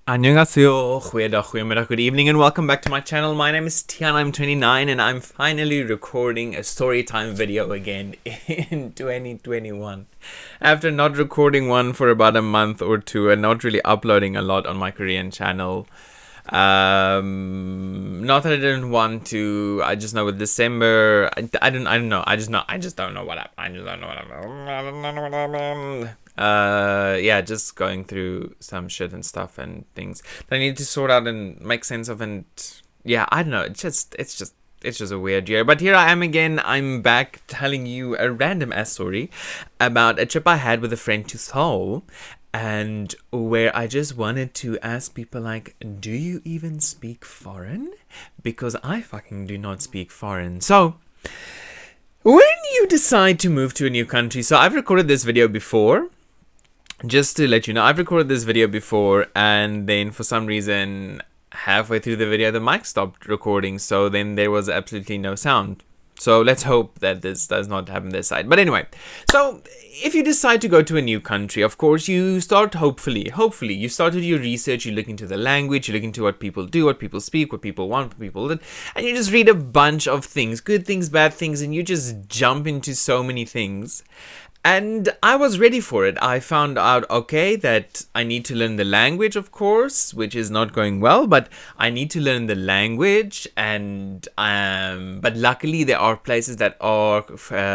안녕하세요, goeiedag, goedemiddag, good evening, and welcome back to my channel. My name is Tian, I'm 29, and I'm finally recording a storytime video again in 2021. After not recording one for about a month or two and not really uploading a lot on my Korean channel. Not that I didn't want to. I just know with December, I don't know. I just don't know what happened. I just don't know what happened. Yeah, just going through some shit and stuff and things that I need to sort out and make sense of. And yeah, I don't know. It's just a weird year. But here I am again. I'm back telling you a random ass story about a trip I had with a friend to Seoul. And where I just wanted to ask people like, do you even speak foreign? Because I fucking do not speak foreign. So, when you decide to move to a new country, so I've recorded this video before. Just to let you know, I've recorded this video before, and then for some reason, halfway through the video, the mic stopped recording. So then there was absolutely no sound. So let's hope that this does not happen this side. But anyway, so if you decide to go to a new country, of course, you start hopefully, you started your research, you look into the language, you look into what people do, what people speak, what people want, what people did, and you just read a bunch of things, good things, bad things, and you just jump into so many things. And I was ready for it. I found out, okay, that I need to learn the language, of course, which is not going well, but I need to learn the language. And but luckily there are places that are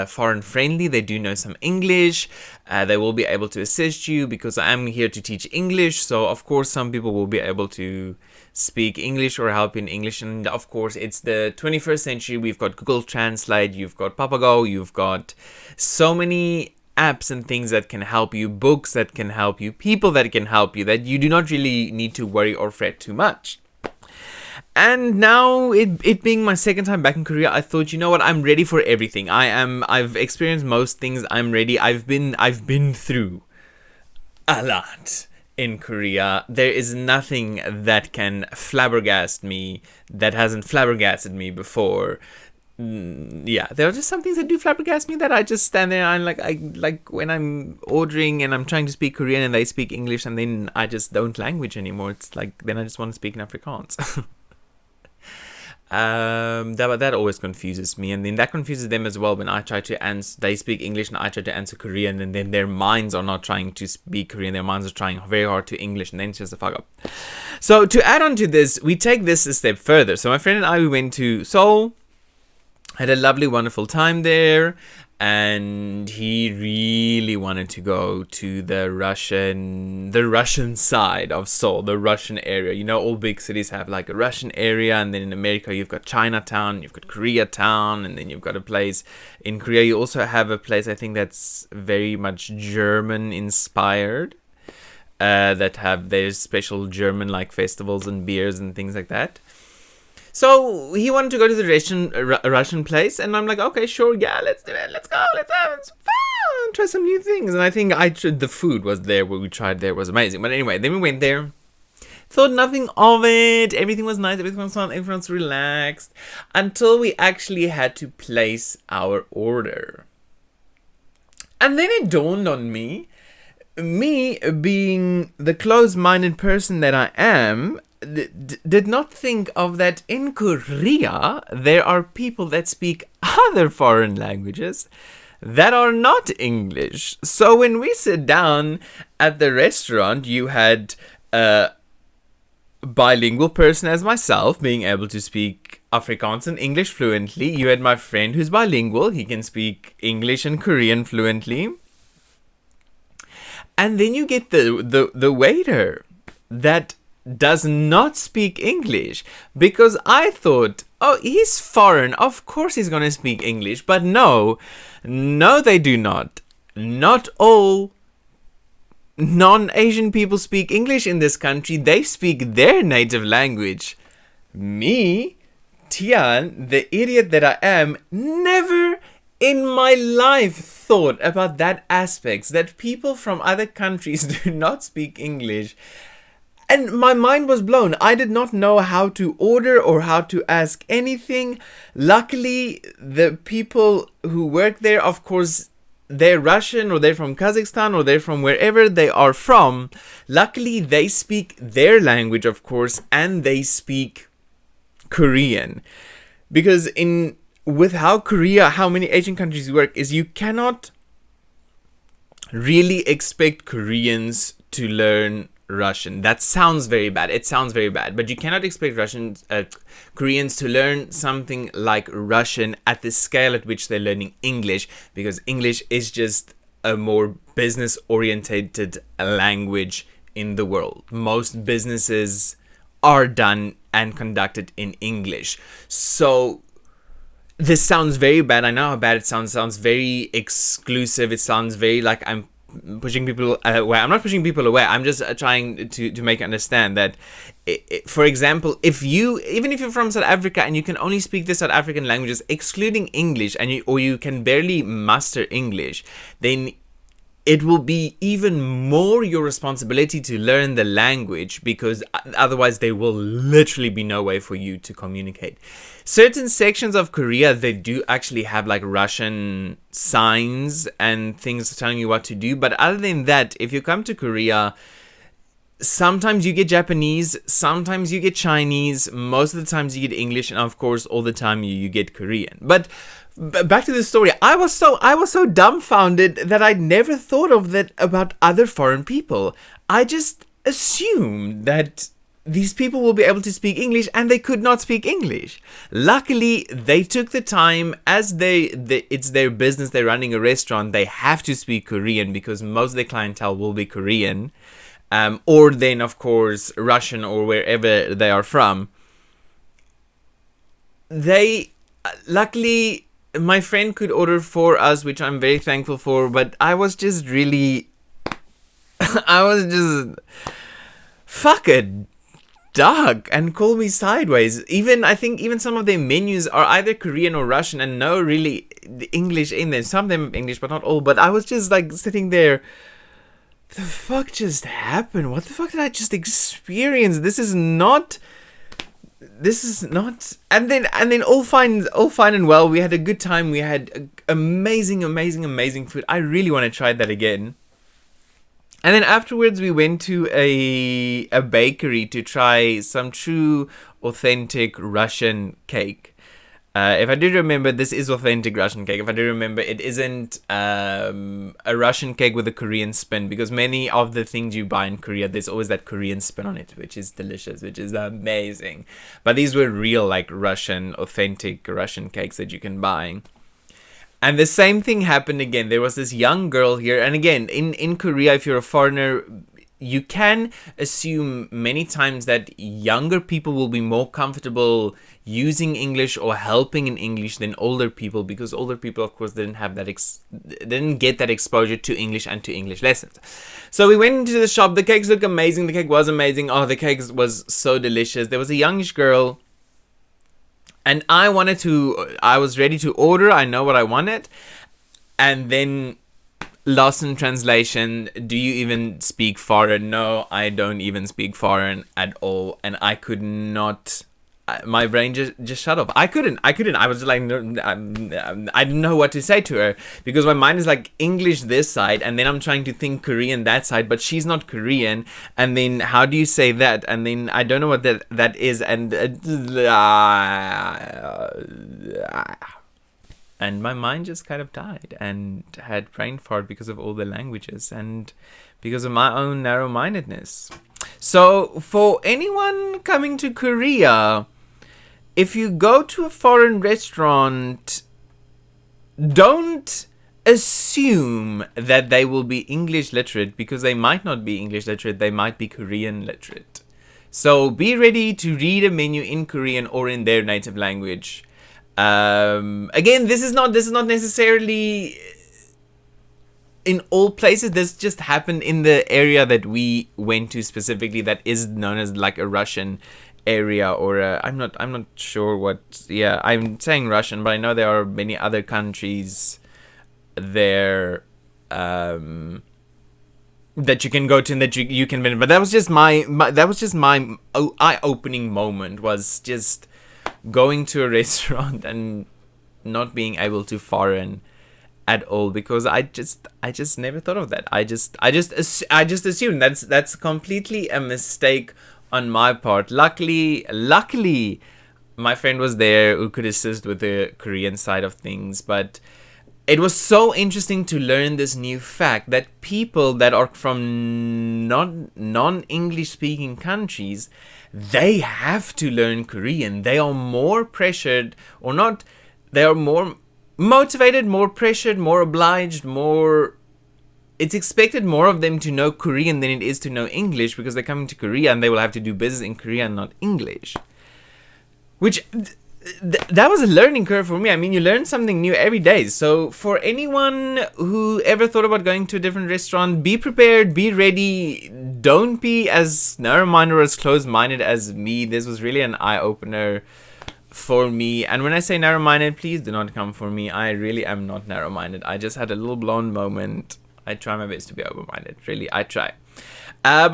foreign friendly. They do know some English. They will be able to assist you because I am here to teach English. So of course some people will be able to speak English or help in English. And of course it's the 21st century. We've got Google Translate, you've got Papago, you've got so many apps and things that can help you, books that can help you, people that can help you, that you do not really need to worry or fret too much. And now it being my second time back in Korea, I thought, you know what, I'm ready for everything. I've experienced most things. I'm ready. I've been through a lot in Korea. There is nothing that can flabbergast me that hasn't flabbergasted me before. Yeah, there are just some things that do flabbergast me that I just stand there and like when I'm ordering and I'm trying to speak Korean and they speak English and then I just don't language anymore. It's like then I just want to speak in Afrikaans. That always confuses me, and then that confuses them as well when I try to answer. They speak English and I try to answer Korean, and then their minds are not trying to speak Korean. Their minds are trying very hard to English, and then it's just a fuck up. So to add on to this, we take this a step further. So my friend and I, we went to Seoul. Had a lovely, wonderful time there, and he really wanted to go to the Russian side of Seoul, the Russian area. You know, all big cities have like a Russian area, and then in America you've got Chinatown, you've got Koreatown, and then you've got a place in Korea. You also have a place I think that's very much German inspired, that have their special German like festivals and beers and things like that. So he wanted to go to the Russian place, and I'm like, okay, sure, yeah, let's do it, let's go, let's have some fun, try some new things. And I think the food was there, what we tried there was amazing. But anyway, then we went there, thought nothing of it, everything was nice, everything was fun, everyone was relaxed, until we actually had to place our order. And then it dawned on me being the closed-minded person that I am, did not think of that in Korea there are people that speak other foreign languages that are not English. So when we sit down at the restaurant, you had a bilingual person as myself being able to speak Afrikaans and English fluently. You had my friend who's bilingual. He can speak English and Korean fluently. And then you get the waiter that does not speak English, because I thought, oh, he's foreign, of course he's gonna speak English. But no, they do not. Not all non-Asian people speak English in this country. They speak their native language. Me, Tian, the idiot that I am, never in my life thought about that aspects, that people from other countries do not speak English. And my mind was blown. I did not know how to order or how to ask anything. Luckily, the people who work there, of course, they're Russian, or they're from Kazakhstan, or they're from wherever they are from, luckily they speak their language, of course, and they speak Korean. Because with how many Asian countries work, is you cannot really expect Koreans to learn Russian. That sounds very bad. It sounds very bad. But you cannot expect Koreans to learn something like Russian at the scale at which they're learning English, because English is just a more business-orientated language in the world. Most businesses are done and conducted in English. So this sounds very bad. I know how bad it sounds. It sounds very exclusive. It sounds very like I'm pushing people away. I'm not pushing people away. I'm just trying to make you understand that, for example, even if you're from South Africa and you can only speak the South African languages, excluding English, or you can barely master English, then it will be even more your responsibility to learn the language, because otherwise there will literally be no way for you to communicate. Certain sections of Korea, they do actually have like Russian signs and things telling you what to do. But other than that, if you come to Korea, sometimes you get Japanese, sometimes you get Chinese, most of the times you get English, and of course all the time you get Korean. But back to the story, I was so dumbfounded that I never thought of that about other foreign people. I just assumed that these people will be able to speak English, and they could not speak English. Luckily, they took the time, as it's their business, they're running a restaurant, they have to speak Korean because most of their clientele will be Korean, or then of course Russian, or wherever they are from. Luckily, my friend could order for us, which I'm very thankful for, but I was just fuck it, dog, and call me sideways. I think even some of their menus are either Korean or Russian, and no really English in them. Some of them English, but not all. But I was just like sitting there, the fuck just happened? What the fuck did I just experience? This is not. And then all fine and well. We had a good time. We had amazing food. I really want to try that again. And then afterwards, we went to a bakery to try some true, authentic Russian cake. If I do remember, this is authentic Russian cake. If I do remember, it isn't a Russian cake with a Korean spin, because many of the things you buy in Korea, there's always that Korean spin on it, which is delicious, which is amazing. But these were real, like, authentic Russian cakes that you can buy. And the same thing happened again. There was this young girl here. And again, in Korea, if you're a foreigner, you can assume many times that younger people will be more comfortable using English or helping in English than older people, because older people, of course, didn't have that didn't get that exposure to English and to English lessons. So we went into the shop. The cakes look amazing. The cake was amazing. Oh, the cake was so delicious. There was a youngish girl, and I was ready to order. I know what I wanted. And then, lost in translation, do you even speak foreign? No, I don't even speak foreign at all. And I could not, my brain just shut off. I couldn't. I was like, I didn't know what to say to her, because my mind is like English this side, and then I'm trying to think Korean that side, but she's not Korean. And then how do you say that? And then I don't know what that is. And my mind just kind of died and had brain fart because of all the languages and because of my own narrow-mindedness. So for anyone coming to Korea, if you go to a foreign restaurant, don't assume that they will be English literate, because they might not be English literate. They might be Korean literate. So be ready to read a menu in Korean or in their native language. Again, this is not necessarily in all places. This just happened in the area that we went to specifically, that is known as like a Russian area, or I'm not sure what. Yeah, I'm saying Russian, but I know there are many other countries there that you can go to and that you can visit. But that was just my eye-opening moment, was just going to a restaurant and not being able to foreign at all, because I just never thought of that. I just assumed that's completely a mistake on my part. Luckily, my friend was there who could assist with the Korean side of things, but it was so interesting to learn this new fact that people that are from non-English speaking countries, they have to learn Korean. They are more pressured, or not, they are more motivated, more pressured, more obliged, more... It's expected more of them to know Korean than it is to know English, because they're coming to Korea and they will have to do business in Korean, not English. Which... that was a learning curve for me. I mean, you learn something new every day. So for anyone who ever thought about going to a different restaurant, be prepared, be ready. Don't be as narrow-minded or as closed-minded as me. This was really an eye-opener for me. And when I say narrow-minded, please do not come for me. I really am not narrow-minded. I just had a little blonde moment. I try my best to be open-minded. Really, I try.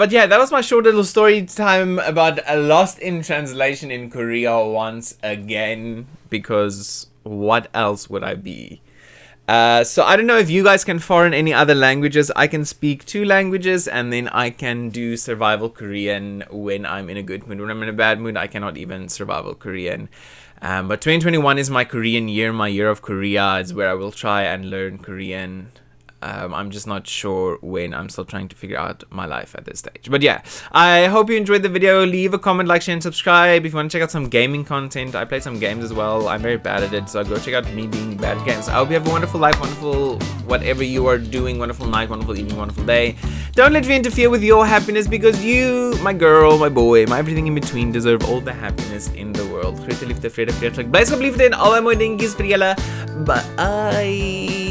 But yeah, that was my short little story time about a lost in translation in Korea once again, because what else would I be? So I don't know if you guys can foreign any other languages. I can speak 2 languages, and then I can do survival Korean when I'm in a good mood. When I'm in a bad mood, I cannot even survival Korean. But 2021 is my Korean year, my year of Korea. It's where I will try and learn Korean. I'm just not sure when. I'm still trying to figure out my life at this stage. But yeah, I hope you enjoyed the video. Leave a comment, like, share, and subscribe. If you want to check out some gaming content, I play some games as well. I'm very bad at it, so go check out me being bad at games. I hope you have a wonderful life, wonderful whatever you are doing, wonderful night, wonderful evening, wonderful day. Don't let me interfere with your happiness, because you, my girl, my boy, my everything in between, deserve all the happiness in the world. Groete liefde, vrede, vreedlik. Blyskap liefde en al my dingetjies vir julle. Bye.